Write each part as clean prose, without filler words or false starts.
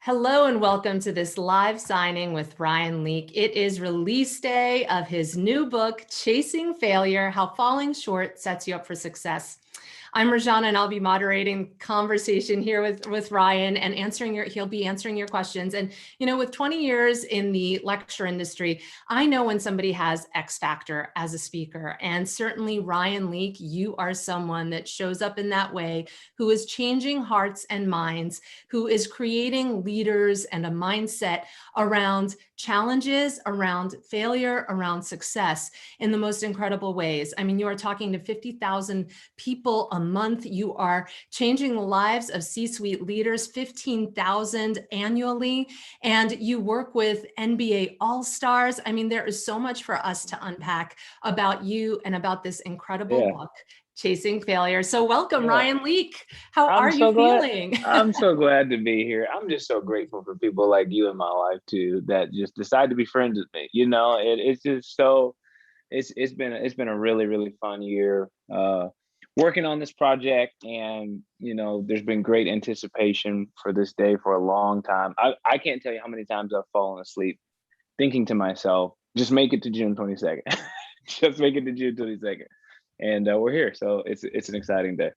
Hello and welcome to this live signing with Ryan Leake. It is release day of his new book, Chasing Failure: How Falling Short Sets You Up for Success. I'm Rajana and I'll be moderating conversation here with Ryan and he'll be answering your questions. And, with 20 years in the lecture industry, I know when somebody has X factor as a speaker. And certainly Ryan Leake, you are someone that shows up in that way, who is changing hearts and minds, who is creating leaders and a mindset around challenges, around failure, around success in the most incredible ways. I mean, you are talking to 50,000 people a month. You are changing the lives of C-suite leaders, 15,000 annually, and you work with NBA All-Stars. I mean, there is so much for us to unpack about you and about this incredible book, Chasing Failure. So welcome, Ryan Leake. How are you feeling? I'm so glad to be here. I'm just so grateful for people like you in my life too, that just decide to be friends with me. It's just so it's been a really, really fun year working on this project, and there's been great anticipation for this day for a long time. I can't tell you how many times I've fallen asleep thinking to myself, just make it to June 22nd. Just make it to June 22nd. And we're here. So it's an exciting day.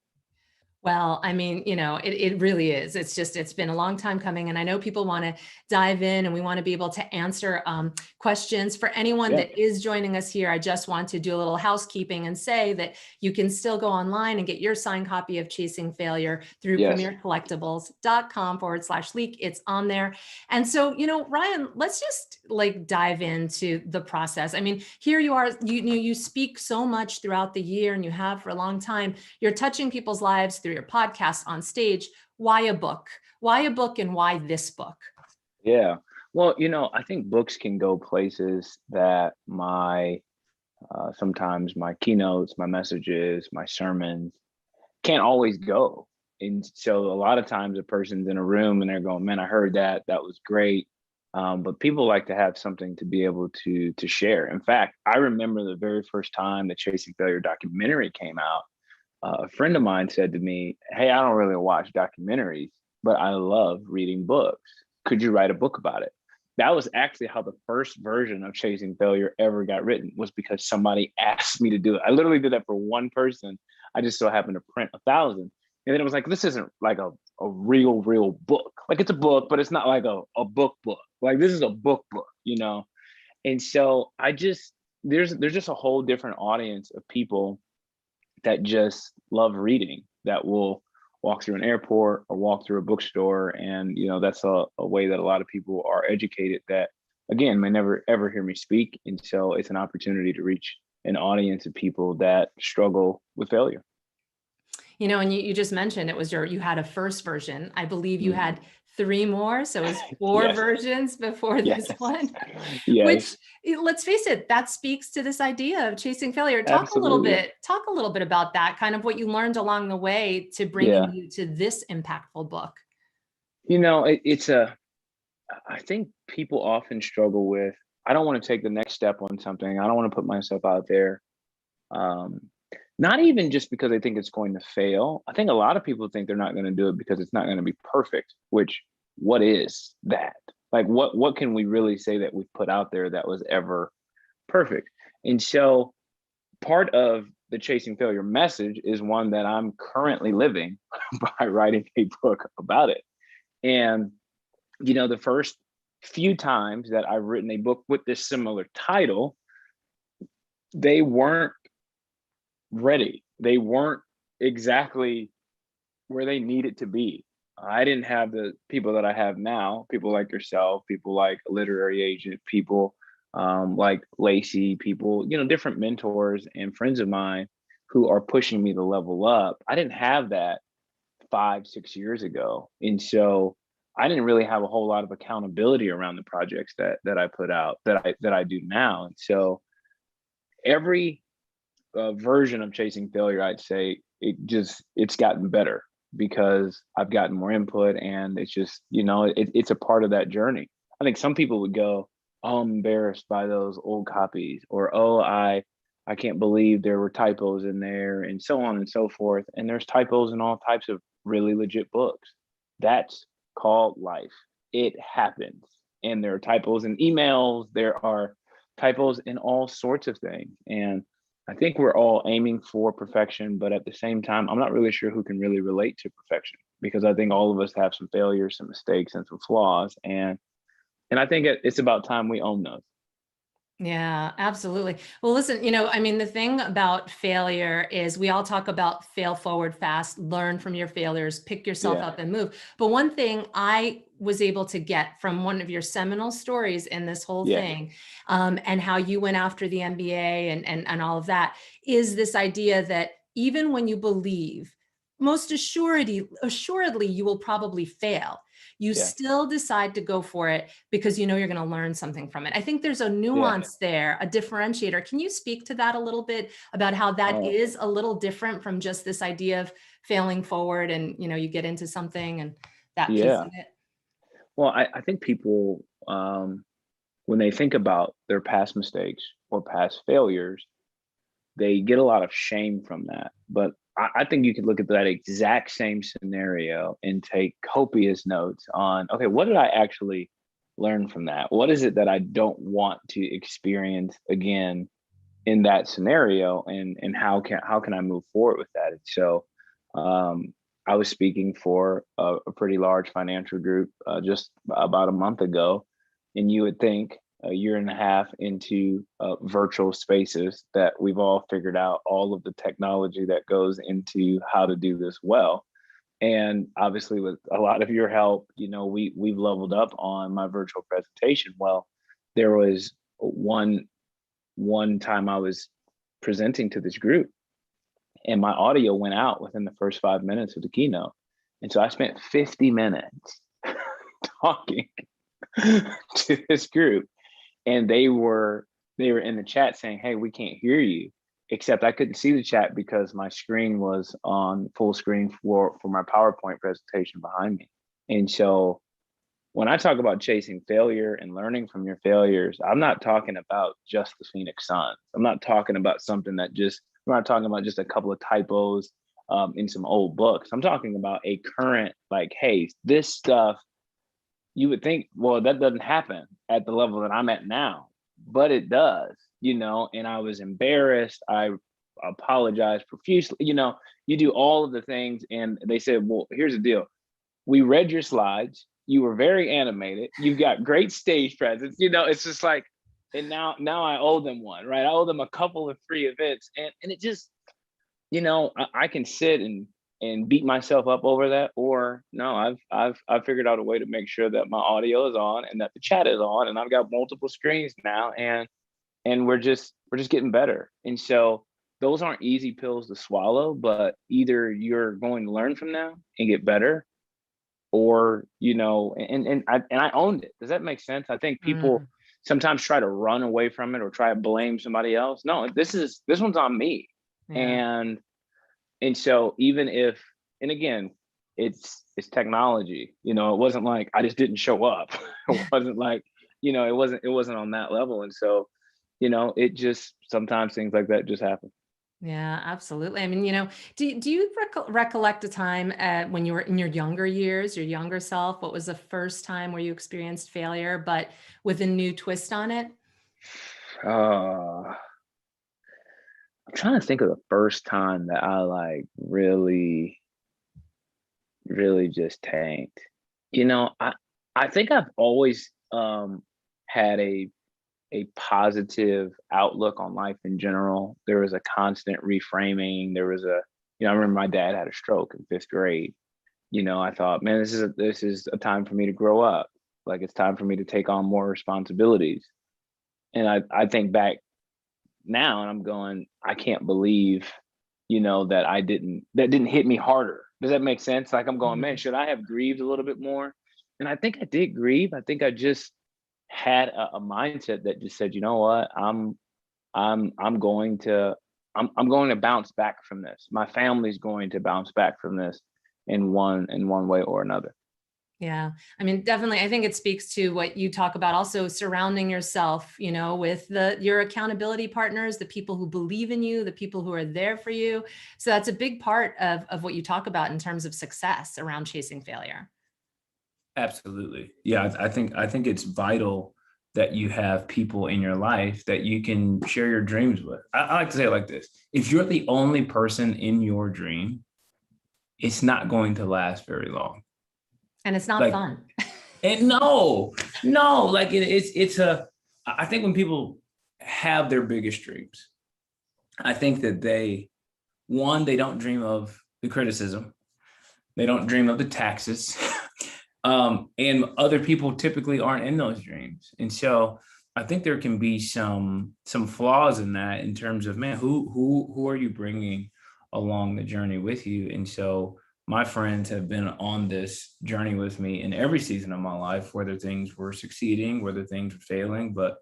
Well, I mean, it really is. It's been a long time coming. And I know people want to dive in and we want to be able to answer questions. For anyone that is joining us here, I just want to do a little housekeeping and say that you can still go online and get your signed copy of Chasing Failure through premiercollectibles.com/leak. It's on there. And so, Ryan, let's just dive into the process. I mean, here you are, you speak so much throughout the year and you have for a long time. You're touching people's lives through your podcast, on stage. Why a book? Why a book and why this book? Yeah. Well, I think books can go places that sometimes my keynotes, my messages, my sermons can't always go. And so a lot of times a person's in a room and they're going, man, I heard that. That was great. But people like to have something to be able to share. In fact, I remember the very first time the Chasing Failure documentary came out. A friend of mine said to me, hey, I don't really watch documentaries, but I love reading books. Could you write a book about it? That was actually how the first version of Chasing Failure ever got written, was because somebody asked me to do it. I literally did that for one person. I just so happened to print 1,000. And then it was like, this isn't like a real book. Like, it's a book, but it's not like a book. Like, this is a book, And so there's just a whole different audience of people that just love reading, that will walk through an airport or walk through a bookstore. And, that's a way that a lot of people are educated that, again, may never, ever hear me speak. And so it's an opportunity to reach an audience of people that struggle with failure. And you just mentioned you had a first version. I believe you had 3 more. So it was 4 versions before this one, which, let's face it, that speaks to this idea of chasing failure. Talk a little bit about that, kind of what you learned along the way to bringing you to this impactful book. I think people often struggle with, I don't want to take the next step on something. I don't want to put myself out there. Not even just because they think it's going to fail. I think a lot of people think they're not going to do it because it's not going to be perfect, which, what is that? Like, what can we really say that we've put out there that was ever perfect? And so part of the Chasing Failure message is one that I'm currently living by writing a book about it. And, the first few times that I've written a book with this similar title, they weren't ready. They weren't exactly where they needed to be. I didn't have the people that I have now, people like yourself, people like a literary agent, people like Lacey, people, different mentors and friends of mine who are pushing me to level up. I didn't have that 5-6 years ago. And so I didn't really have a whole lot of accountability around the projects that I put out, that I do now. And so every version of Chasing Failure, I'd say it's gotten better because I've gotten more input, and it's just, it's a part of that journey. I think some people would go, oh, I'm embarrassed by those old copies, or, oh, I can't believe there were typos in there, and so on and so forth. And there's typos in all types of really legit books. That's called life. it happens. And there are typos in emails, there are typos in all sorts of things. And I think we're all aiming for perfection, but at the same time, I'm not really sure who can really relate to perfection, because I think all of us have some failures, some mistakes, and some flaws. And I think it's about time we own those. Yeah, absolutely. Well, listen, I mean, the thing about failure is we all talk about fail forward fast, learn from your failures, pick yourself Yeah. up and move. But one thing I was able to get from one of your seminal stories in this whole Yeah. thing, and how you went after the MBA and all of that, is this idea that even when you believe, most assuredly, you will probably fail. You Yeah. still decide to go for it because you know you're going to learn something from it. I think there's a Yeah. nuance there, a differentiator. Can you speak to that a little bit about how that Oh, is a little different from just this idea of failing forward and you get into something and that piece yeah. of it? Well, I think people, when they think about their past mistakes or past failures, they get a lot of shame from that. But I think you could look at that exact same scenario and take copious notes on, okay, what did I actually learn from that? What is it that I don't want to experience again in that scenario? And how can I move forward with that? And so um, I was speaking for a pretty large financial group just about a month ago, and you would think a year and a half into virtual spaces that we've all figured out all of the technology that goes into how to do this well. And obviously, with a lot of your help, we've leveled up on my virtual presentation. Well, there was one time I was presenting to this group, and my audio went out within the first 5 minutes of the keynote. And so I spent 50 minutes talking to this group, and they were in the chat saying, "Hey, we can't hear you." Except I couldn't see the chat because my screen was on full screen for my PowerPoint presentation behind me. And so when I talk about chasing failure and learning from your failures, I'm not talking about just the Phoenix Suns. I'm not talking about something that just, I'm not talking about just a couple of typos in some old books. I'm talking about a current, like, hey, this stuff, you would think, well, that doesn't happen at the level that I'm at now, but it does, and I was embarrassed. I apologized profusely. You do all of the things. And they said, well, here's the deal. We read your slides. You were very animated. You've got great stage presence. It's just like, and now I owe them one, right? I owe them a couple of free events, and it just, I can sit and beat myself up over that, or no, I've figured out a way to make sure that my audio is on and that the chat is on, and I've got multiple screens now, and we're just getting better. And so those aren't easy pills to swallow, but either you're going to learn from them and get better, or and I owned it. Does that make sense? I think people Mm, sometimes try to run away from it or try to blame somebody else. No, this one's on me. yeah. And and so even if, and again, it's technology. It wasn't like I just didn't show up. It wasn't like, it wasn't on that level. And so, it just, sometimes things like that just happen. Yeah, absolutely. I mean, do you recollect a time when you were in your younger years, your younger self? What was the first time where you experienced failure, but with a new twist on it? uh I'm trying to think of the first time that I like really, really just tanked. I think I've always had a positive outlook on life in general. There was a constant reframing. There was I remember my dad had a stroke in fifth grade. I thought, man, this is a time for me to grow up. Like, it's time for me to take on more responsibilities. And I think back now, and I'm going, I can't believe, that didn't hit me harder. Does that make sense? Like, I'm going, man, Mhm. should I have grieved a little bit more? And I think I did grieve. I think I just had a mindset that just said, you know what, I'm going to I'm going to bounce back from this. My family's going to bounce back from this in one way or another. Yeah. I mean, definitely, I think it speaks to what you talk about, also surrounding yourself, with your accountability partners, the people who believe in you, the people who are there for you. So that's a big part of what you talk about in terms of success around chasing failure. Absolutely. Yeah, I think it's vital that you have people in your life that you can share your dreams with. I like to say it like this. If you're the only person in your dream, it's not going to last very long. And it's not Like, fun. and no, like it's a, I think when people have their biggest dreams, I think that they don't dream of the criticism. They don't dream of the taxes. And other people typically aren't in those dreams. And so I think there can be some flaws in that in terms of, man, who are you bringing along the journey with you? And so my friends have been on this journey with me in every season of my life, whether things were succeeding, whether things were failing, but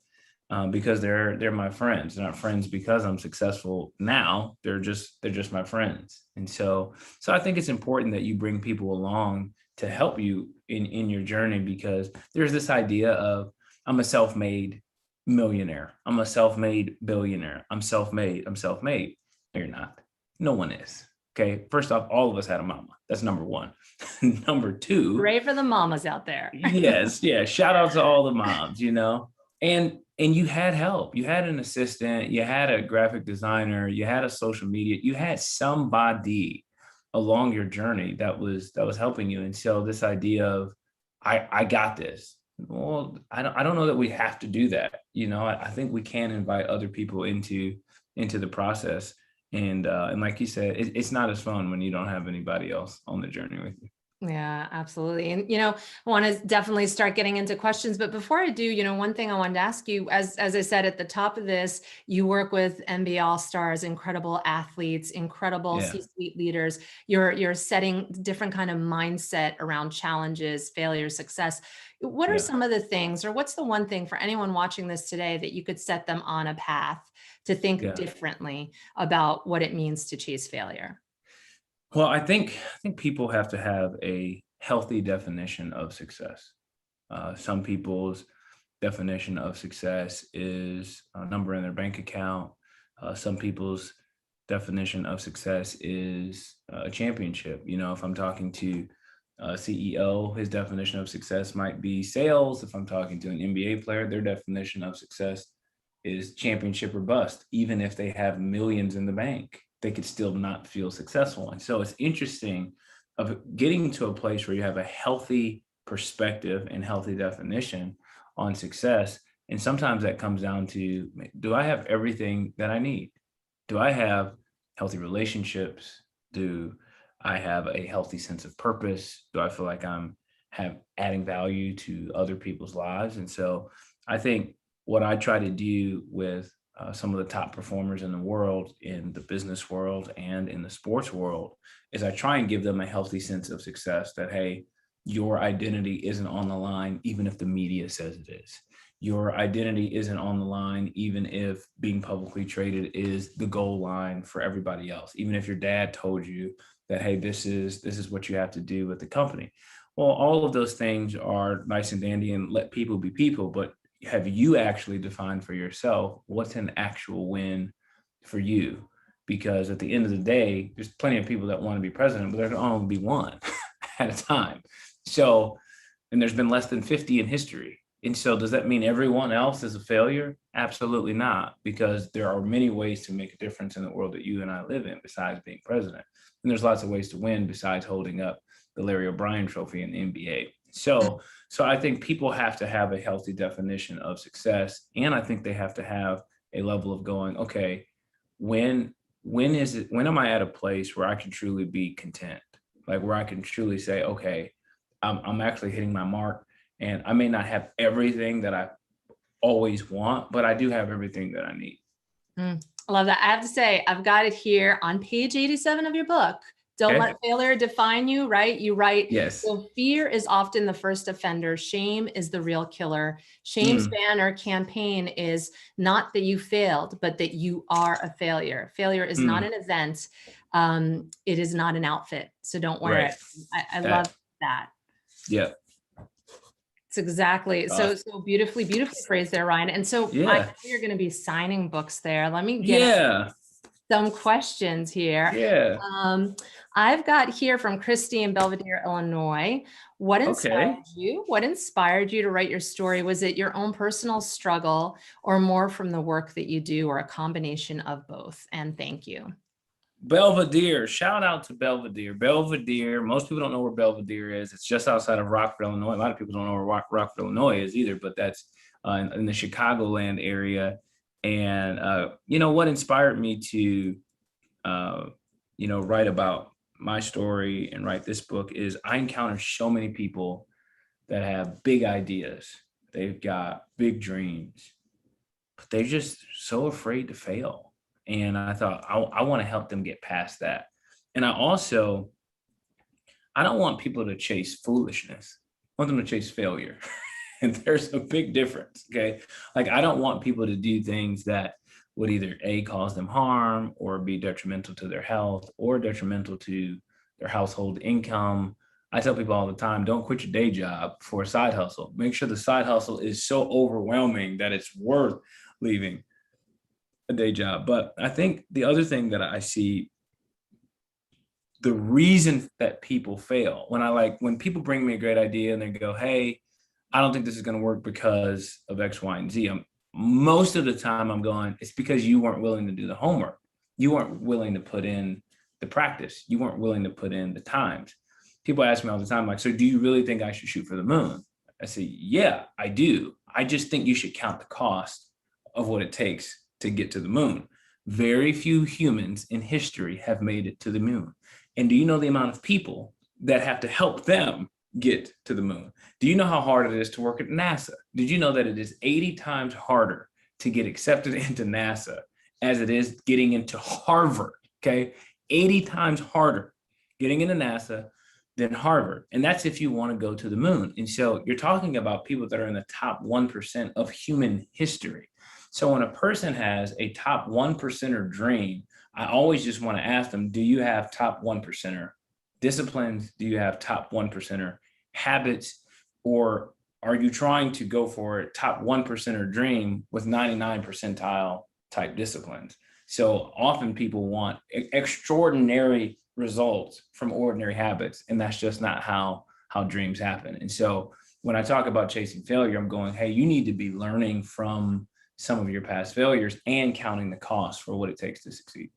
because they're my friends. They're not friends because I'm successful now. They're just my friends. And so I think it's important that you bring people along to help you in your journey, because there's this idea of, I'm a self-made millionaire. I'm a self-made billionaire. I'm self-made. I'm self-made. No, you're not. No one is. Okay. First off, all of us had a mama. That's number one. Number two, Great for the mamas out there. yes, yeah. Shout out to all the moms, and you had help. You had an assistant, you had a graphic designer, you had a social media, you had somebody along your journey that was helping you. And so this idea of, I got this. Well, I don't know that we have to do that. I think we can invite other people into the process. And like you said, it's not as fun when you don't have anybody else on the journey with you. Yeah, absolutely. And, I want to definitely start getting into questions. But before I do, one thing I wanted to ask you, as I said at the top of this, you work with NBA All-Stars, incredible athletes, incredible Yeah. C-suite leaders. You're setting different kind of mindset around challenges, failure, success. What are Yeah. some of the things, or what's the one thing for anyone watching this today that you could set them on a path to think Yeah. differently about what it means to chase failure? Well, I think people have to have a healthy definition of success. Some people's definition of success is a number in their bank account. Some people's definition of success is a championship. If I'm talking to a CEO, his definition of success might be sales. If I'm talking to an NBA player, their definition of success is championship or bust. Even if they have millions in the bank, they could still not feel successful. And so it's interesting of getting to a place where you have a healthy perspective and healthy definition on success. And sometimes that comes down to, do I have everything that I need? Do I have healthy relationships? Do I have a healthy sense of purpose? Do I feel like I'm adding value to other people's lives? And so I think what I try to do with some of the top performers in the world, in the business world and in the sports world, is I try and give them a healthy sense of success that, hey, your identity isn't on the line, even if the media says it is. Your identity isn't on the line, even if being publicly traded is the goal line for everybody else. Even if your dad told you that, hey, this is what you have to do with the company. Well, all of those things are nice and dandy and let people be people, but have you actually defined for yourself what's an actual win for you? Because at the end of the day, there's plenty of people that want to be president, but there can only be one at a time. So, and there's been less than 50 in history. And so does that mean everyone else is a failure? Absolutely not, because there are many ways to make a difference in the world that you and I live in besides being president. And there's lots of ways to win besides holding up the Larry O'Brien trophy in the NBA. So I think people have to have a healthy definition of success. And I think they have to have a level of going, okay, when am I at a place where I can truly be content? Like where I can truly say, okay, I'm actually hitting my mark, and I may not have everything that I always want, but I do have everything that I need. I love that. I have to say, I've got it here on page 87 of your book. Don't let failure define you, right? You write, yes. So fear is often the first offender. Shame is the real killer. Shame's banner campaign is not that you failed, but that you are a failure. Failure is not an event. It is not an outfit. So don't wear it. I love that. Yeah. It's exactly. So beautifully phrased there, Ryan. And so I know you're going to be signing books there. Let me get some questions here. Yeah. I've got here from Christy in Belvedere, Illinois. What Okay. inspired you? What inspired you to write your story? Was it your own personal struggle or more from the work that you do, or a combination of both? And thank you. Belvedere, shout out to Belvedere. Belvedere, most people don't know where Belvedere is. It's just outside of Rockville, Illinois. A lot of people don't know where Rockville, Illinois is either, but that's in the Chicagoland area. And, what inspired me to, write about my story and write this book is I encounter so many people that have big ideas. They've got big dreams, but they're just so afraid to fail. And I thought, I want to help them get past that. And I don't want people to chase foolishness. I want them to chase failure. And there's a big difference. Okay. Like, I don't want people to do things that would either A, cause them harm, or be detrimental to their health, or detrimental to their household income. I tell people all the time, don't quit your day job for a side hustle. Make sure the side hustle is so overwhelming that it's worth leaving a day job. But I think the other thing that I see, the reason that people fail, when people bring me a great idea and they go, hey, I don't think this is going to work because of X, Y, and Z. Most of the time I'm going, it's because you weren't willing to do the homework. You weren't willing to put in the practice. You weren't willing to put in the times. People ask me all the time, like, so do you really think I should shoot for the moon? I say, yeah, I do. I just think you should count the cost of what it takes to get to the moon. Very few humans in history have made it to the moon. And do you know the amount of people that have to help them get to the moon? Do you know how hard it is to work at NASA? Did you know that it is 80 times harder to get accepted into NASA as it is getting into Harvard? Okay, 80 times harder getting into NASA than Harvard. And that's if you want to go to the moon. And so you're talking about people that are in the top 1% of human history. So when a person has a top 1%er dream, I always just want to ask them, do you have top 1%er disciplines? Do you have top 1%er habits? Or are you trying to go for a top 1%er dream with 99 percentile type disciplines? So often people want extraordinary results from ordinary habits, and that's just not how dreams happen. And so when I talk about chasing failure, I'm going, hey, you need to be learning from some of your past failures and counting the cost for what it takes to succeed.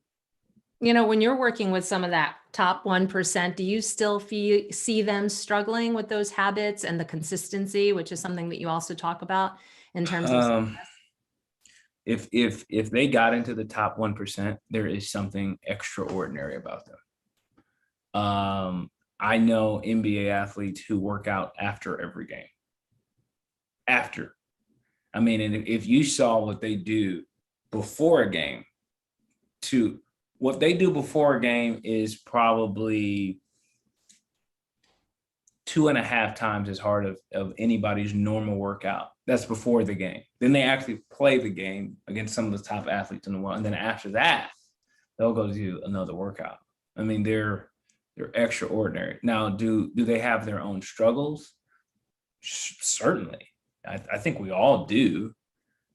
When you're working with some of that top 1%, do you still see them struggling with those habits and the consistency, which is something that you also talk about in terms of success? If they got into the top 1%, there is something extraordinary about them. I know NBA athletes who work out after every game. And if you saw what they do before a game to what they do before a game is probably 2.5 times as hard of anybody's normal workout. That's before the game. Then they actually play the game against some of the top athletes in the world. And then after that, they'll go do another workout. They're extraordinary. Now, do they have their own struggles? Certainly. I think we all do,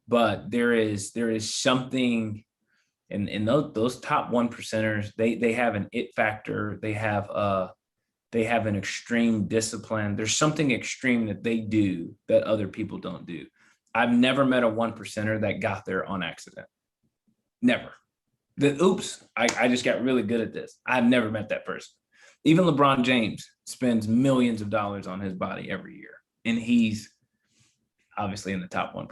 but there is something in those top 1%ers. They have an it factor. They have an extreme discipline. There's something extreme that they do that other people don't do. I've never met a 1%er that got there on accident. Never. I just got really good at this. I've never met that person. Even LeBron James spends millions of dollars on his body every year, and he's obviously in the top 1%.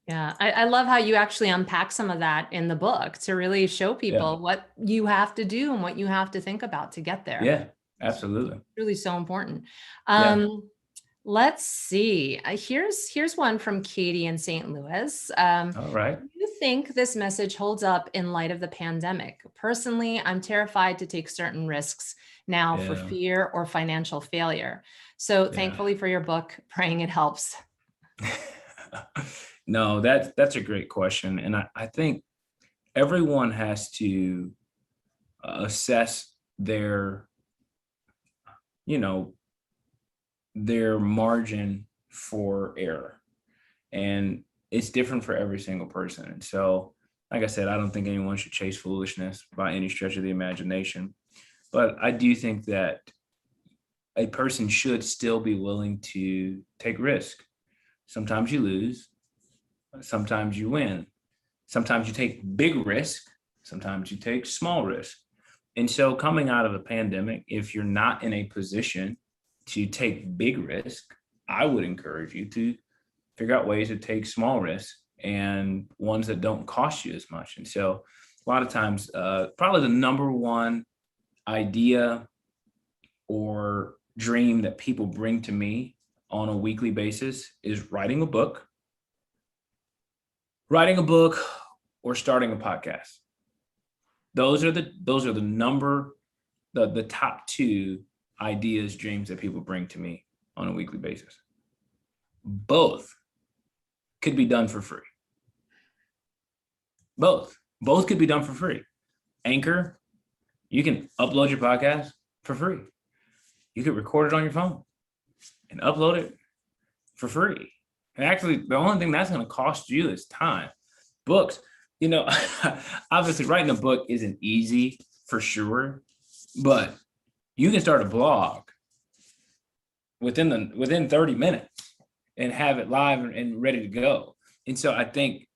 Yeah, I love how you actually unpack some of that in the book to really show people what you have to do and what you have to think about to get there. Yeah, absolutely. It's really so important. Yeah. Let's see. Here's one from Katie in St. Louis. All right. Do you think this message holds up in light of the pandemic? Personally, I'm terrified to take certain risks now for fear or financial failure. So thankfully for your book, praying it helps. No, that's a great question. And I think everyone has to assess their margin for error. And it's different for every single person. And so like I said, I don't think anyone should chase foolishness by any stretch of the imagination. But I do think that a person should still be willing to take risk. Sometimes you lose, sometimes you win. Sometimes you take big risk, sometimes you take small risk. And so coming out of a pandemic, if you're not in a position to take big risk, I would encourage you to figure out ways to take small risks and ones that don't cost you as much. And so a lot of times, probably the number one idea or dream that people bring to me on a weekly basis is writing a book or starting a podcast. Those are the top two ideas, dreams that people bring to me on a weekly basis. Both could be done for free. Both could be done for free. Anchor, you can upload your podcast for free. You could record it on your phone and upload it for free. And actually, the only thing that's going to cost you is time. Books, obviously writing a book isn't easy for sure, but you can start a blog within 30 minutes and have it live and ready to go. And so I think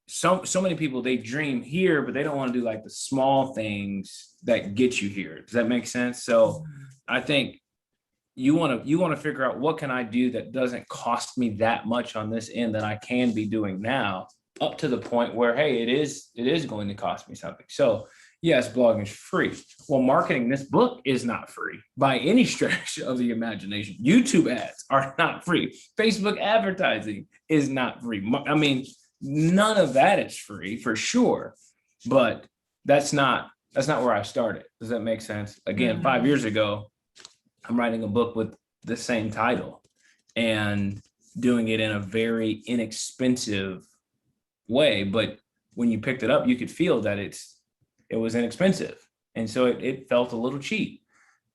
so many people, they dream here, but they don't want to do like the small things that get you here. Does that make sense? So I think you want to figure out, what can I do that doesn't cost me that much on this end that I can be doing now, up to the point where, hey, it is going to cost me something. So yes, blogging is free. Well, marketing this book is not free by any stretch of the imagination. YouTube ads are not free. Facebook advertising is not free. I mean, none of that is free for sure, but that's not where I started. Does that make sense? Again, 5 years ago, I'm writing a book with the same title and doing it in a very inexpensive way. But when you picked it up, you could feel that it was inexpensive. And so it felt a little cheap.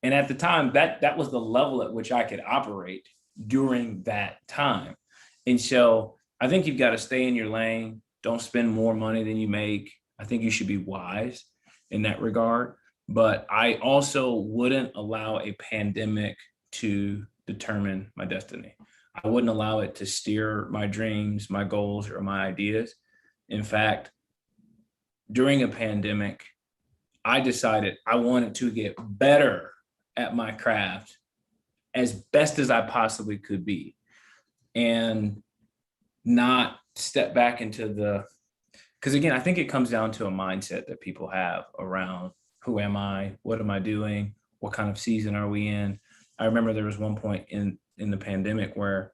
And at the time, that was the level at which I could operate during that time. And so I think you've got to stay in your lane. Don't spend more money than you make. I think you should be wise in that regard. But I also wouldn't allow a pandemic to determine my destiny. I wouldn't allow it to steer my dreams, my goals, or my ideas. In fact, during a pandemic, I decided I wanted to get better at my craft as best as I possibly could be, and not step back into because again, I think it comes down to a mindset that people have around, who am I? What am I doing? What kind of season are we in? I remember there was one point in the pandemic where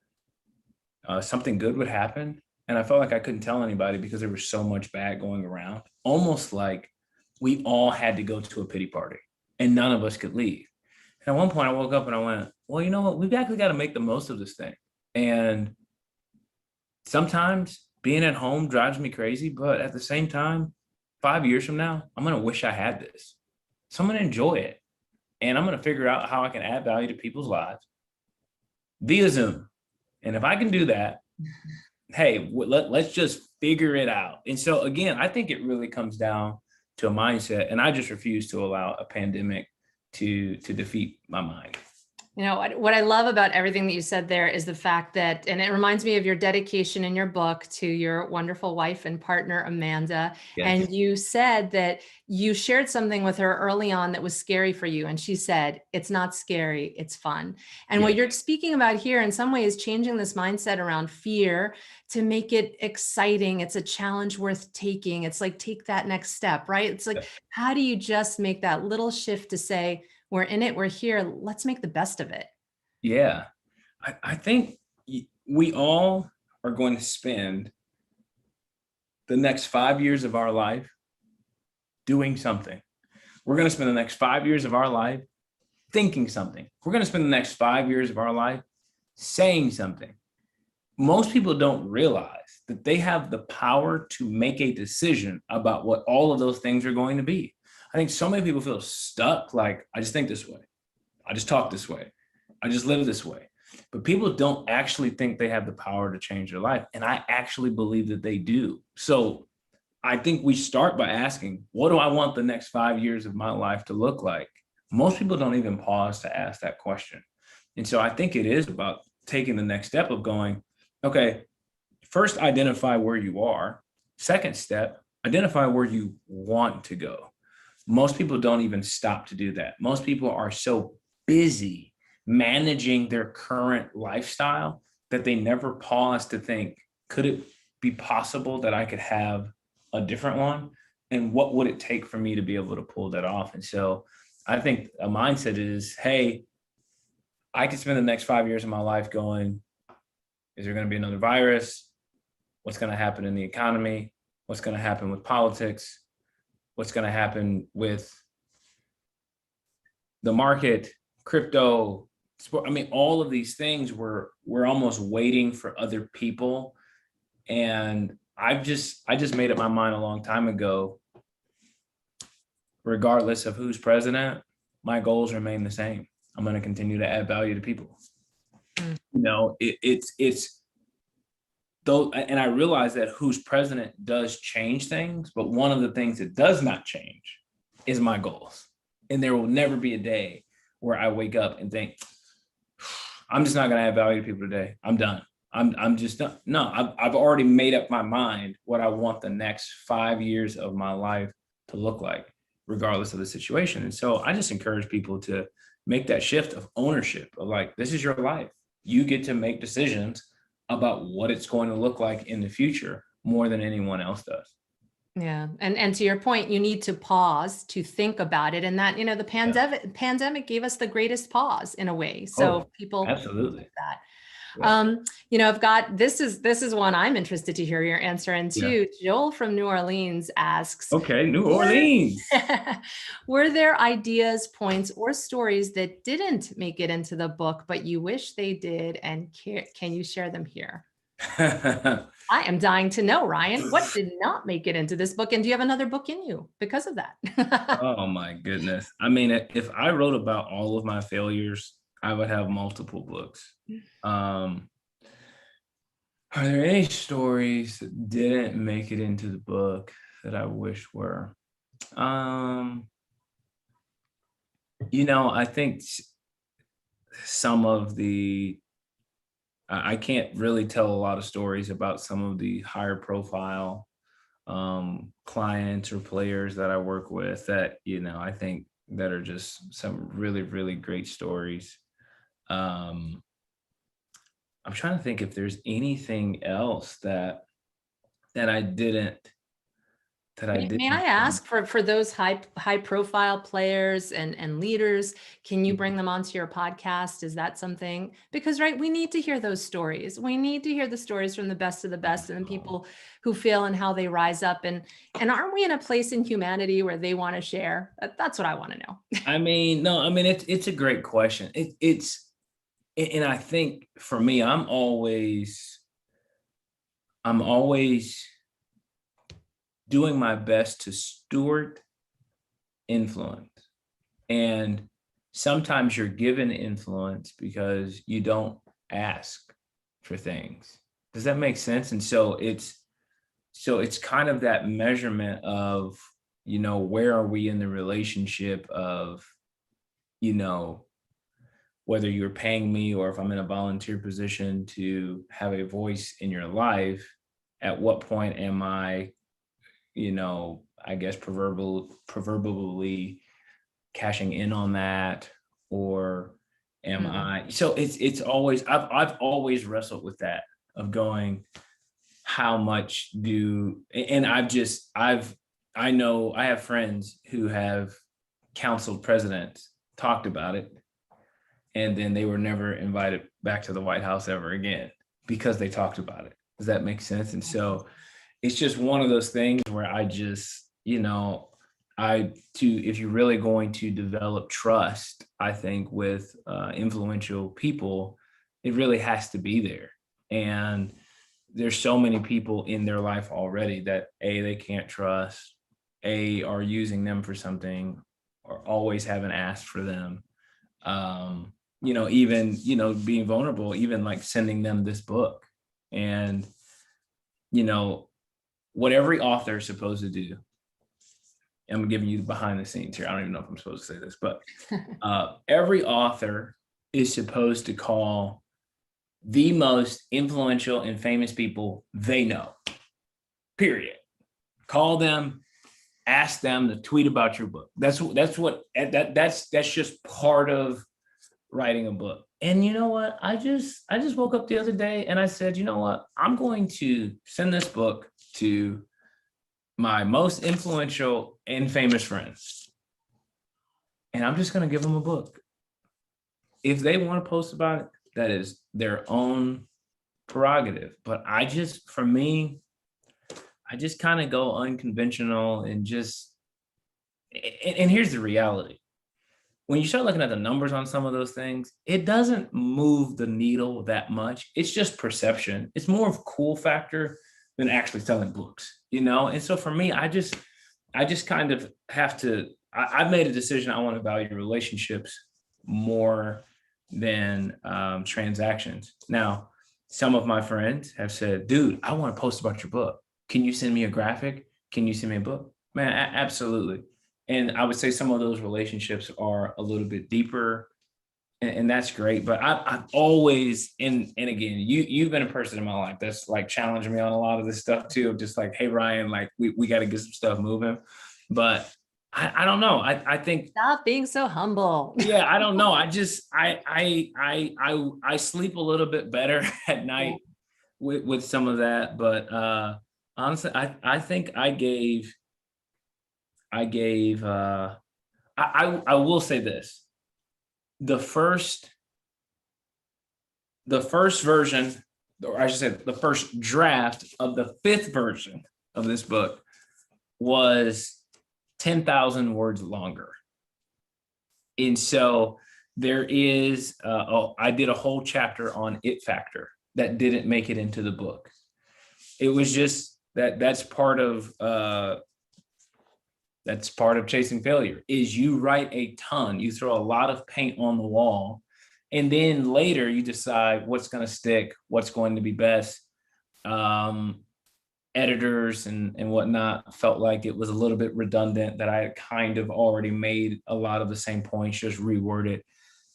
something good would happen, and I felt like I couldn't tell anybody because there was so much bad going around, almost like we all had to go to a pity party and none of us could leave. And at one point I woke up and I went, well, you know what? We've actually got to make the most of this thing. And sometimes being at home drives me crazy, but at the same time, 5 years from now, I'm going to wish I had this. So I'm going to enjoy it. And I'm going to figure out how I can add value to people's lives via Zoom. And if I can do that, hey, let's just figure it out. And so again, I think it really comes down to a mindset, and I just refuse to allow a pandemic to defeat my mind. You know, what I love about everything that you said there is the fact that, and it reminds me of your dedication in your book to your wonderful wife and partner, Amanda. Yes. And you said that you shared something with her early on that was scary for you. And she said, it's not scary, it's fun. And what you're speaking about here in some ways, changing this mindset around fear to make it exciting. It's a challenge worth taking. It's like, take that next step, right? It's like, how do you just make that little shift to say, we're in it, we're here, let's make the best of it. Yeah. I think we all are going to spend the next 5 years of our life doing something. We're going to spend the next 5 years of our life thinking something. We're going to spend the next 5 years of our life saying something. Most people don't realize that they have the power to make a decision about what all of those things are going to be. I think so many people feel stuck, like, I just think this way, I just talk this way, I just live this way. But people don't actually think they have the power to change their life. And I actually believe that they do. So I think we start by asking, what do I want the next 5 years of my life to look like? Most people don't even pause to ask that question. And so I think it is about taking the next step of going, okay, first identify where you are. Second step, identify where you want to go. Most people don't even stop to do that. Most people are so busy managing their current lifestyle that they never pause to think, could it be possible that I could have a different one? And what would it take for me to be able to pull that off? And so I think a mindset is, hey, I could spend the next 5 years of my life going, is there going to be another virus? What's going to happen in the economy? What's going to happen with politics? What's going to happen with the market, crypto, sport? I mean, all of these things we're almost waiting for other people. And I just made up my mind a long time ago, regardless of who's president, my goals remain the same. I'm going to continue to add value to people. You know, it's though, and I realize that who's president does change things, but one of the things that does not change is my goals. And there will never be a day where I wake up and think, I'm just not going to add value to people today. I'm done. I'm just done. No, I've already made up my mind what I want the next 5 years of my life to look like, regardless of the situation. And so I just encourage people to make that shift of ownership of like, this is your life. You get to make decisions about what it's going to look like in the future more than anyone else does. Yeah. And to your point, you need to pause to think about it. And that, you know, the pandemic gave us the greatest pause in a way. So people absolutely like that. Yeah. You know, I've got, this is one I'm interested to hear your answer. And two, Joel from New Orleans asks, okay, New Orleans. Were there ideas, points, or stories that didn't make it into the book, but you wish they did? And can you share them here? I am dying to know, Ryan, what did not make it into this book? And do you have another book in you because of that? Oh my goodness. I mean, if I wrote about all of my failures, I would have multiple books. Are there any stories that didn't make it into the book that I wish were? You know, I think some of the, I can't really tell a lot of stories about some of the higher profile clients or players that I work with that, you know, I think that are just some really, really great stories. I'm trying to think if there's anything else that I didn't. May I ask for those high profile players and leaders, can you bring them onto your podcast? Is that something? Because right, we need to hear those stories. We need to hear the stories from the best of the best and the people who fail and how they rise up. And aren't we in a place in humanity where they want to share? That's what I want to know. I mean, no, I mean it's a great question. And I think for me, I'm always doing my best to steward influence. And sometimes you're given influence because you don't ask for things. Does that make sense? And so it's kind of that measurement of, you know, where are we in the relationship of, you know, whether you're paying me or if I'm in a volunteer position to have a voice in your life, at what point am I, you know, I guess proverbially cashing in on that, or am I? So it's always, I've always wrestled with that of going, how much and I know I have friends who have counseled presidents, talked about it, and then they were never invited back to the White House ever again because they talked about it. Does that make sense? And so it's just one of those things where I just, you know, if you're really going to develop trust, I think with influential people, it really has to be there. And there's so many people in their life already that they can't trust, are using them for something, or always haven't asked for them. You know, even, you know, being vulnerable, even like sending them this book. And, you know, what every author is supposed to do. I'm giving you the behind the scenes here. I don't even know if I'm supposed to say this, but every author is supposed to call the most influential and famous people they know, period. Call them, ask them to tweet about your book. That's just part of writing a book. And you know what? I just woke up the other day and I said, you know what? I'm going to send this book to my most influential and famous friends. And I'm just going to give them a book. If they want to post about it, that is their own prerogative. But for me, I just kind of go unconventional and here's the reality. When you start looking at the numbers on some of those things, it doesn't move the needle that much. It's just perception. It's more of a cool factor than actually selling books, And so for me, I just kind of have to, I've made a decision. I want to value relationships more than transactions. Now, some of my friends have said, dude, I want to post about your book. Can you send me a graphic? Can you send me a book? Man, absolutely. And I would say some of those relationships are a little bit deeper, and that's great. But I've always, and again, you've been a person in my life that's like challenging me on a lot of this stuff too, of just like, hey, Ryan, like we got to get some stuff moving. But I don't know. I think Stop being so humble. Yeah, I don't know. I sleep a little bit better at night with some of that. But honestly, I think I will say this. The first version, or I should say the first draft of the 5th version of this book was 10,000 words longer. And so there is, I did a whole chapter on it factor that didn't make it into the book. It was just that's part of chasing failure, is you write a ton, you throw a lot of paint on the wall, and then later you decide what's going to stick, what's going to be best. Editors and whatnot felt like it was a little bit redundant, that I had kind of already made a lot of the same points, just reworded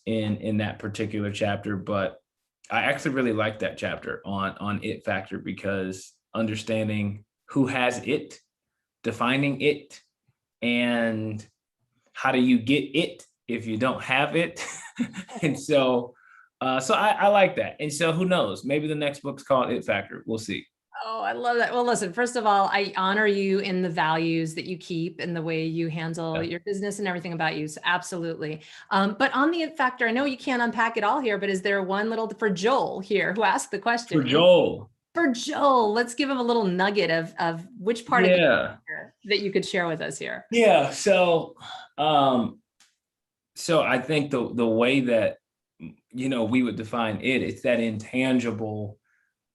in that particular chapter. But I actually really liked that chapter on it factor, because understanding who has it, defining it, and how do you get it if you don't have it. And so I like that. And so who knows, maybe the next book's called It Factor. We'll see. Oh, I love that. Well, listen, first of all, I honor you in the values that you keep and the way you handle your business and everything about you. So absolutely. But on the It Factor, I know you can't unpack it all here, but is there one little, for Joel here, who asked the question? For Joel, let's give him a little nugget of which part of the factor that you could share with us here. Yeah. So I think the way that, we would define it's that intangible.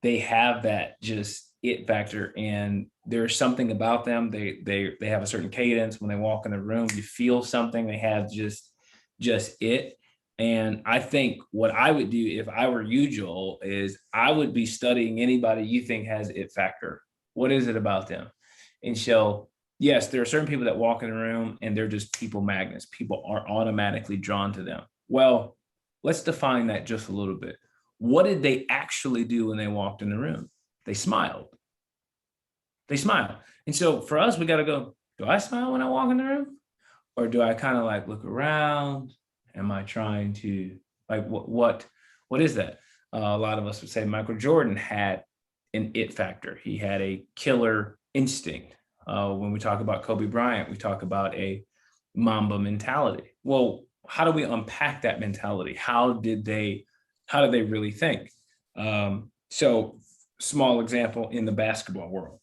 They have that just it factor, and there's something about them. They have a certain cadence when they walk in the room. You feel something. They have just it. And I think what I would do if I were you, Joel, is I would be studying anybody you think has it factor. What is it about them? And so, yes, there are certain people that walk in the room and they're just people magnets. People are automatically drawn to them. Well, let's define that just a little bit. What did they actually do when they walked in the room? They smiled. And so for us, we got to go, do I smile when I walk in the room? Or do I kind of like look around? Am I trying to, like, what is that? A lot of us would say Michael Jordan had an it factor. He had a killer instinct. When we talk about Kobe Bryant, we talk about a Mamba mentality. Well, how do we unpack that mentality? How did they really think? So small example in the basketball world.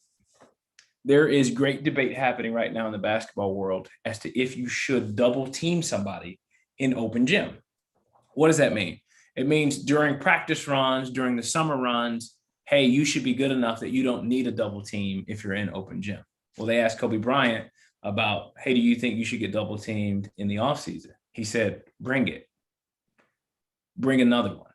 There is great debate happening right now in the basketball world as to if you should double team somebody in open gym. What does that mean? It means during practice runs, during the summer runs, hey, you should be good enough that you don't need a double team if you're in open gym. Well, they asked Kobe Bryant about, hey, do you think you should get double teamed in the offseason? He said, bring it. Bring another one.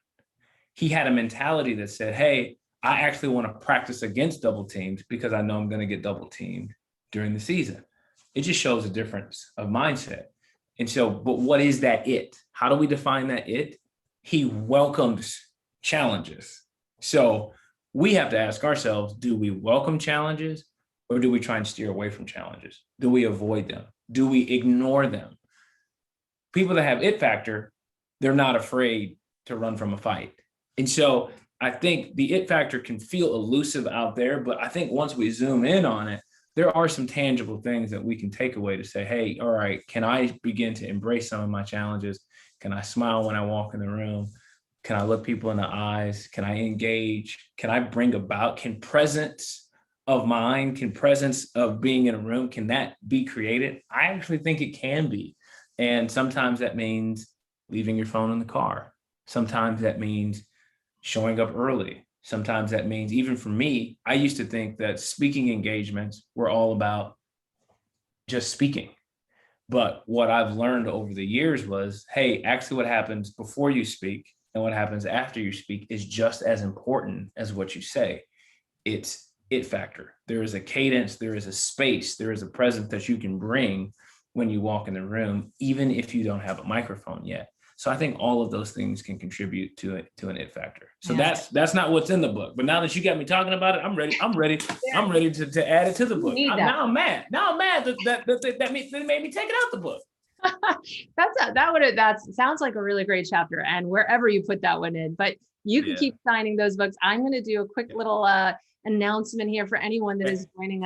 He had a mentality that said, hey, I actually want to practice against double teams because I know I'm going to get double teamed during the season. It just shows a difference of mindset. And so, but what is that it? How do we define that it? He welcomes challenges. So we have to ask ourselves, do we welcome challenges or do we try and steer away from challenges? Do we avoid them? Do we ignore them? People that have it factor, they're not afraid to run from a fight. And so I think the it factor can feel elusive out there, but I think once we zoom in on it, there are some tangible things that we can take away to say, hey, all right, can I begin to embrace some of my challenges? Can I smile when I walk in the room? Can I look people in the eyes? Can I engage? Can I bring about, can presence of mind, can presence of being in a room, can that be created? I actually think it can be. And sometimes that means leaving your phone in the car. Sometimes that means showing up early. Sometimes that means, even for me, I used to think that speaking engagements were all about just speaking. But what I've learned over the years was, hey, actually what happens before you speak and what happens after you speak is just as important as what you say. It's it factor. There is a cadence, there is a space, there is a presence that you can bring when you walk in the room, even if you don't have a microphone yet. So I think all of those things can contribute to an it factor. So that's not what's in the book. But now that you got me talking about it, I'm ready to add it to the book. Now I'm mad that made me take it out the book. That sounds like a really great chapter, and wherever you put that one in, but you can keep signing those books. I'm going to do a quick little announcement here for anyone that is joining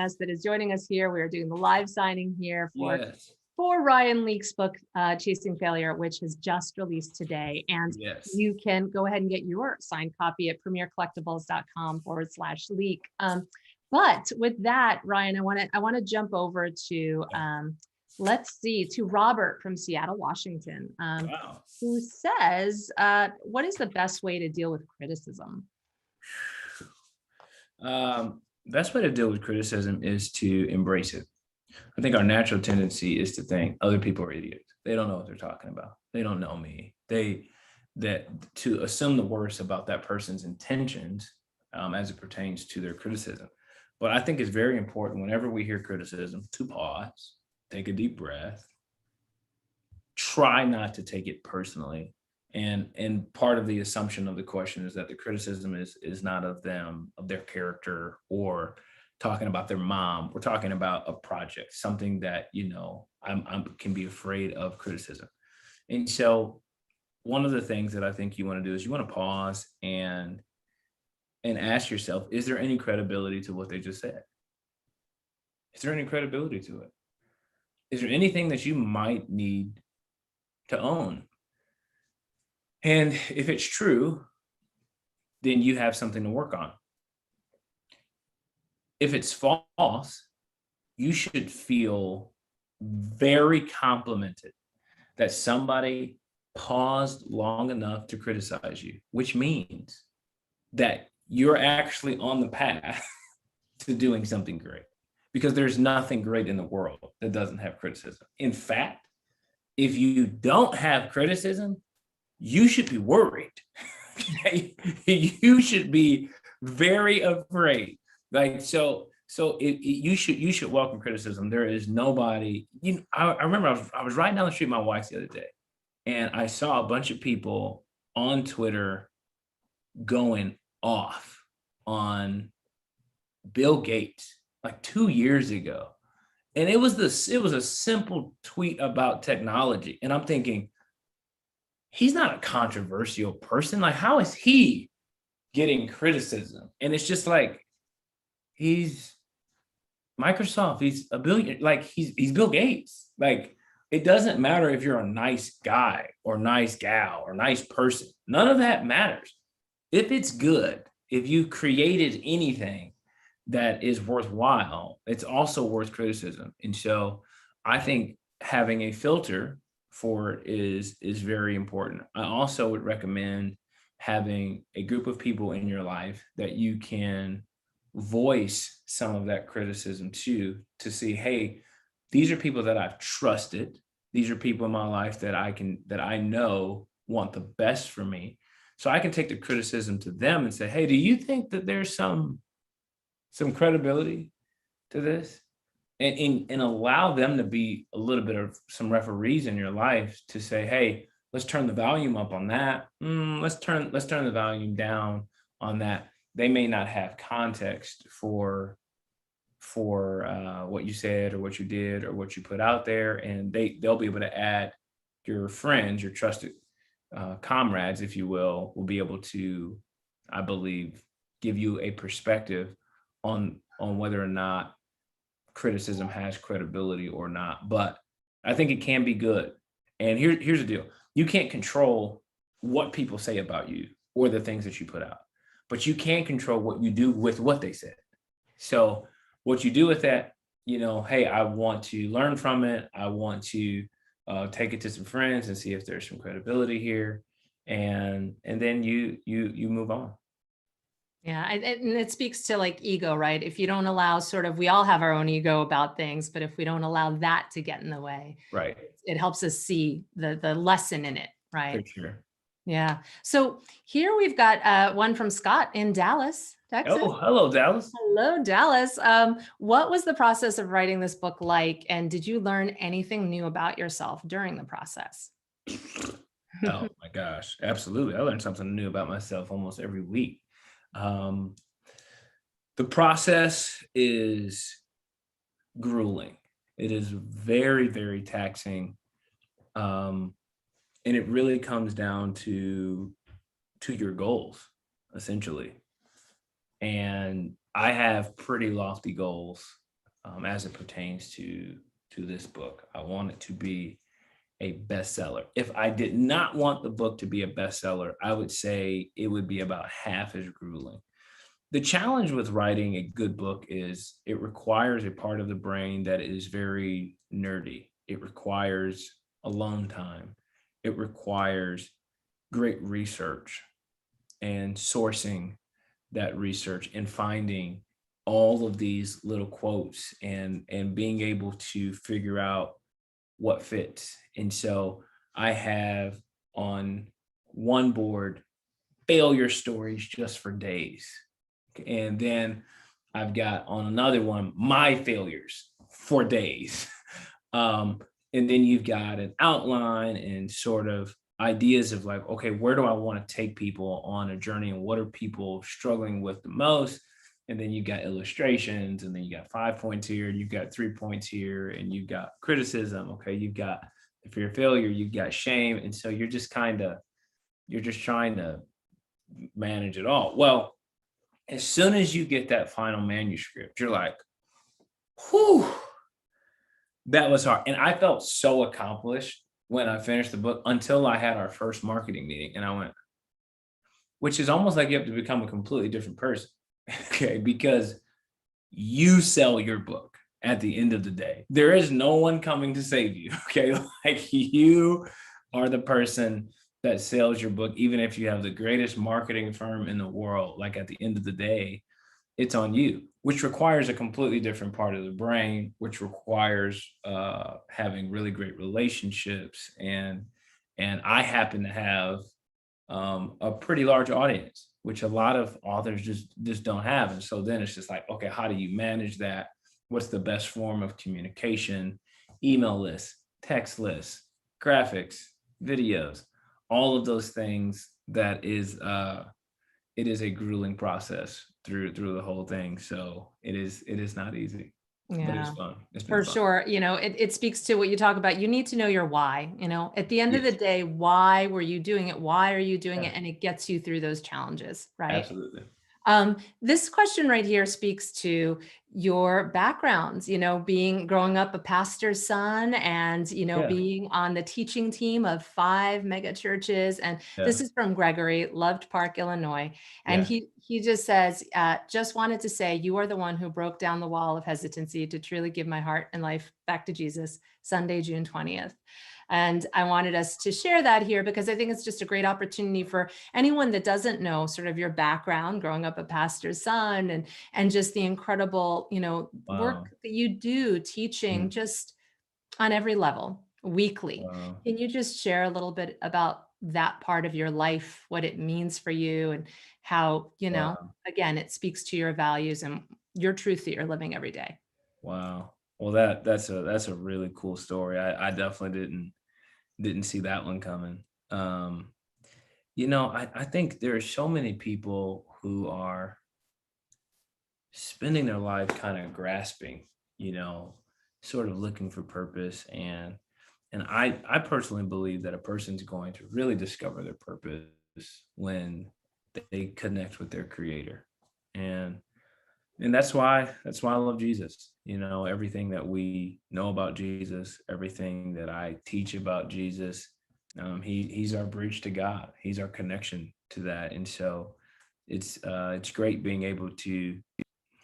us here. We are doing the live signing here for Ryan Leake's book, Chasing Failure, which has just released today. And you can go ahead and get your signed copy at premiercollectibles.com/leak. But with that, Ryan, I want to jump over to let's see, to Robert from Seattle, Washington, who says, what is the best way to deal with criticism? Best way to deal with criticism is to embrace it. I think our natural tendency is to think other people are idiots. They don't know what they're talking about. They don't know me. To assume the worst about that person's intentions as it pertains to their criticism. But I think it's very important whenever we hear criticism to pause, take a deep breath, try not to take it personally. And part of the assumption of the question is that the criticism is not of them, of their character, or talking about their mom. We're talking about a project, something that, I can be afraid of criticism. And so one of the things that I think you want to do is you want to pause and ask yourself, is there any credibility to what they just said? Is there any credibility to it? Is there anything that you might need to own? And if it's true, then you have something to work on. If it's false, you should feel very complimented that somebody paused long enough to criticize you, which means that you're actually on the path to doing something great, because there's nothing great in the world that doesn't have criticism. In fact, if you don't have criticism, you should be worried. You should be very afraid. You should welcome criticism. There is nobody. I remember I was riding down the street with my wife the other day, and I saw a bunch of people on Twitter going off on Bill Gates like 2 years ago, and it was a simple tweet about technology, and I'm thinking, he's not a controversial person. Like, how is he getting criticism? And it's just like, he's Microsoft. He's a billion. Like, he's Bill Gates. Like, it doesn't matter if you're a nice guy or nice gal or nice person. None of that matters. If it's good, if you created anything that is worthwhile, it's also worth criticism. And so I think having a filter for it is very important. I also would recommend having a group of people in your life that you can voice some of that criticism to see, hey, these are people that I've trusted. These are people in my life that I know want the best for me. So I can take the criticism to them and say, hey, do you think that there's some credibility to this? And allow them to be a little bit of some referees in your life to say, hey, let's turn the volume up on that. Let's turn the volume down on that. They may not have context for what you said or what you did or what you put out there, and they'll be able to add. Your friends, your trusted comrades, if you will be able to, I believe, give you a perspective on whether or not criticism has credibility or not. But I think it can be good. And here's the deal. You can't control what people say about you or the things that you put out, but you can control what you do with what they said. So what you do with that, hey, I want to learn from it. I want to take it to some friends and see if there's some credibility here. And then you move on. Yeah. And it speaks to like ego, right? If you don't allow we all have our own ego about things, but if we don't allow that to get in the way, Right. it helps us see the lesson in it. Right. For sure. Yeah. So here we've got one from Scott in Dallas, Texas. Oh, hello, Dallas. Hello, Dallas. What was the process of writing this book like? And did you learn anything new about yourself during the process? Oh my gosh, absolutely. I learned something new about myself almost every week. The process is grueling. It is very, very taxing. And it really comes down to your goals, essentially. And I have pretty lofty goals as it pertains to this book. I want it to be a bestseller. If I did not want the book to be a bestseller, I would say it would be about half as grueling. The challenge with writing a good book is it requires a part of the brain that is very nerdy. It requires alone time. It requires great research and sourcing that research and finding all of these little quotes and being able to figure out what fits. And so I have on one board failure stories just for days. And then I've got on another one my failures for days. And then you've got an outline and sort of ideas of like, okay, where do I want to take people on a journey and what are people struggling with the most? And then you got illustrations, and then you got 5 points here, you've got 3 points here, and you've got criticism. Okay, you've got the fear of failure, you've got shame. And so you're just trying to manage it all. Well, as soon as you get that final manuscript, you're like, whew, that was hard. And I felt so accomplished when I finished the book until I had our first marketing meeting. And I went, which is almost like you have to become a completely different person. Okay, because you sell your book at the end of the day. There is no one coming to save you. Okay, like you are the person that sells your book, even if you have the greatest marketing firm in the world. Like at the end of the day, it's on you, which requires a completely different part of the brain, which requires having really great relationships. And I happen to have a pretty large audience, which a lot of authors just don't have. And so then it's just like, okay, how do you manage that? What's the best form of communication? Email lists, text lists, graphics, videos, all of those things. That is it is a grueling process through the whole thing. So it is not easy. Yeah. But it's fun. For sure. It speaks to what you talk about. You need to know your why. At the end of the day, why were you doing it? Why are you doing it? And it gets you through those challenges, right? Absolutely. This question right here speaks to your backgrounds, growing up a pastor's son and, being on the teaching team of 5 mega churches. And this is from Gregory, loved Park, Illinois. And he just says, just wanted to say, you are the one who broke down the wall of hesitancy to truly give my heart and life back to Jesus, Sunday, June 20th. And I wanted us to share that here because I think it's just a great opportunity for anyone that doesn't know sort of your background, growing up a pastor's son and just the incredible, work that you do teaching just on every level weekly. Can you just share a little bit about that part of your life, what it means for you, and how, Wow. again, it speaks to your values and your truth that you're living every day. Wow. Well, that's a really cool story. I definitely didn't see that one coming. I think there are so many people who are spending their life kind of grasping, you know, sort of looking for purpose. And I personally believe that a person's going to really discover their purpose when they connect with their creator. And and that's why I love Jesus. Everything that we know about Jesus, everything that I teach about Jesus, he's our bridge to God. He's our connection to that. And so it's great being able to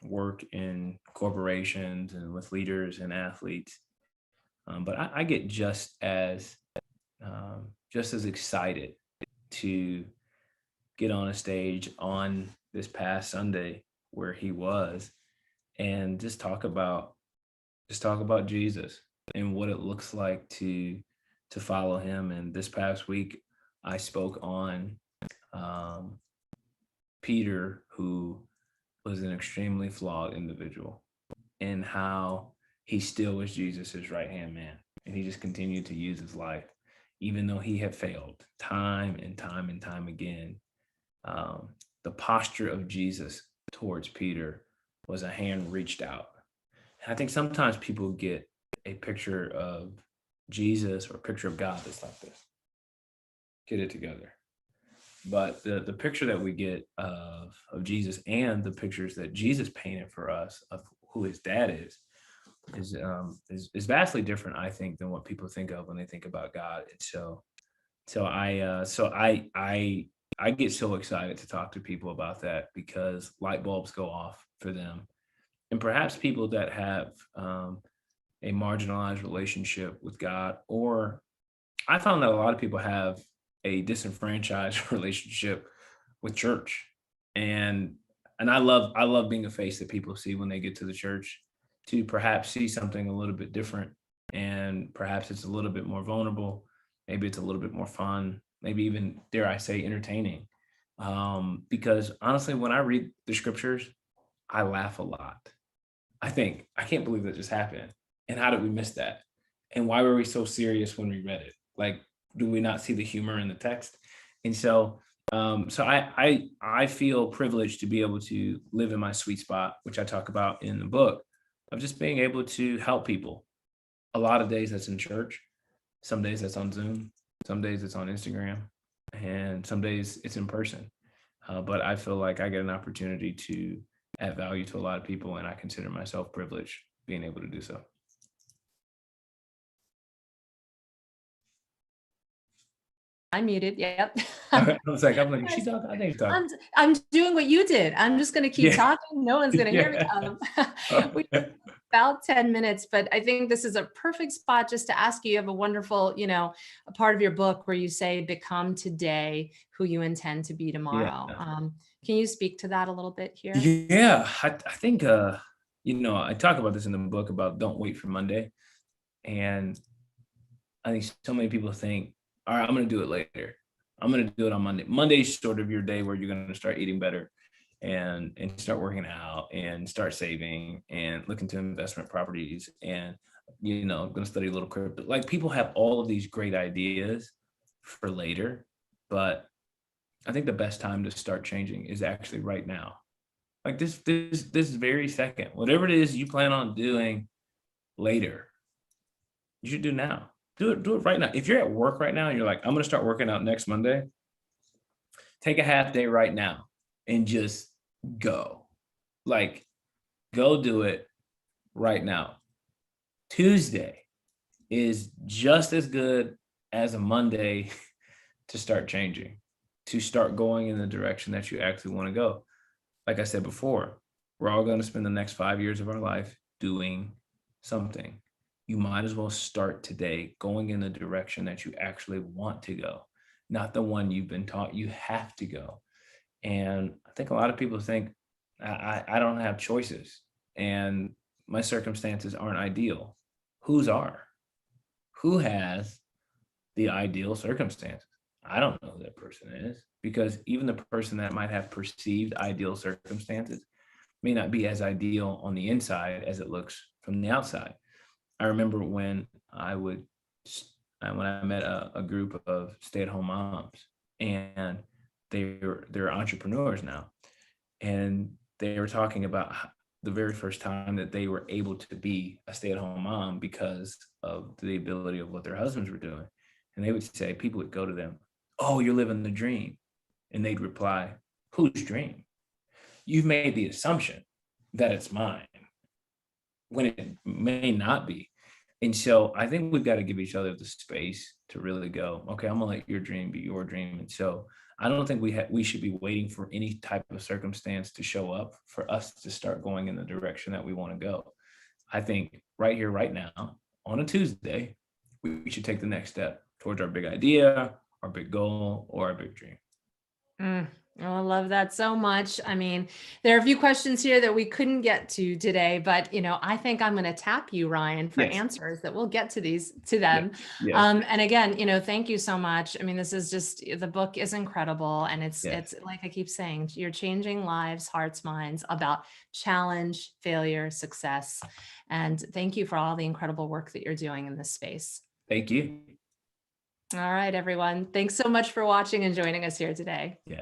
work in corporations and with leaders and athletes. But I get just as excited to get on a stage on this past Sunday where he was and just talk about Jesus and what it looks like to follow him. And this past week, I spoke on um, Peter, who was an extremely flawed individual, and how he still was Jesus's right hand man, and he just continued to use his life, even though he had failed time and time and time again. The posture of Jesus towards Peter was a hand reached out. And I think sometimes people get a picture of Jesus or a picture of God that's like this. Get it together. But the picture that we get of Jesus and the pictures that Jesus painted for us of who his dad is vastly different, I think, than what people think of when they think about God. And so I get so excited to talk to people about that because light bulbs go off for them, and perhaps people that have a marginalized relationship with God, or I found that a lot of people have a disenfranchised relationship with church, and I love being a face that people see when they get to the church, to perhaps see something a little bit different, and perhaps it's a little bit more vulnerable, maybe it's a little bit more fun, maybe even, dare I say, entertaining. Because honestly, when I read the scriptures, I laugh a lot. I think, I can't believe that just happened. And how did we miss that? And why were we so serious when we read it? Like, do we not see the humor in the text? And so I feel privileged to be able to live in my sweet spot, which I talk about in the book, of just being able to help people. A lot of days that's in church, some days that's on Zoom, some days it's on Instagram, and some days it's in person. But I feel like I get an opportunity to add value to a lot of people, and I consider myself privileged being able to do so. I'm muted. Yep. I'm like, is she talking? I think she's talking. I'm doing what you did. I'm just going to keep Yeah. talking. No one's going to hear me. Yeah. We have about 10 minutes, but I think this is a perfect spot just to ask you. You have a wonderful, a part of your book where you say, become today who you intend to be Yeah. tomorrow. Can you speak to that a little bit here? Yeah. I think, I talk about this in the book about don't wait for Monday. And I think so many people think, all right, I'm going to do it later. I'm going to do it on Monday. Monday's sort of your day where you're going to start eating better and start working out and start saving and look into investment properties and, going to study a little crypto. Like, people have all of these great ideas for later, but I think the best time to start changing is actually right now. Like this very second, whatever it is you plan on doing later, you should do now. Do it right now. If you're at work right now and you're like, I'm going to start working out next Monday, take a half day right now and just go. Like, go do it right now. Tuesday is just as good as a Monday to start changing, to start going in the direction that you actually want to go. Like I said before, we're all going to spend the next 5 years of our life doing something. You might as well start today going in the direction that you actually want to go, not the one you've been taught you have to go. And I think a lot of people think I don't have choices and my circumstances aren't ideal. Whose are? Who has the ideal circumstances? I don't know who that person is, because even the person that might have perceived ideal circumstances may not be as ideal on the inside as it looks from the outside. I remember when when I met a group of stay-at-home moms, and they're entrepreneurs now, and they were talking about the very first time that they were able to be a stay-at-home mom because of the ability of what their husbands were doing. And they would say, people would go to them, "Oh, you're living the dream." And they'd reply, "Whose dream? You've made the assumption that it's mine, when it may not be." And so I think we've got to give each other the space to really go, okay, I'm gonna let your dream be your dream. And so I don't think we should be waiting for any type of circumstance to show up for us to start going in the direction that we want to go. I think right here, right now, on a Tuesday, we should take the next step towards our big idea, our big goal, or our big dream. Mm. Oh, I love that so much. I mean, there are a few questions here that we couldn't get to today, but I think I'm going to tap you, Ryan, for Yes. answers that we'll get to Yeah. them. Yes. And again, thank you so much. I mean, this is just, the book is incredible, and Yes. it's like I keep saying, you're changing lives, hearts, minds about challenge, failure, success. And thank you for all the incredible work that you're doing in this space. Thank you. All right, everyone. Thanks so much for watching and joining us here today. Yeah.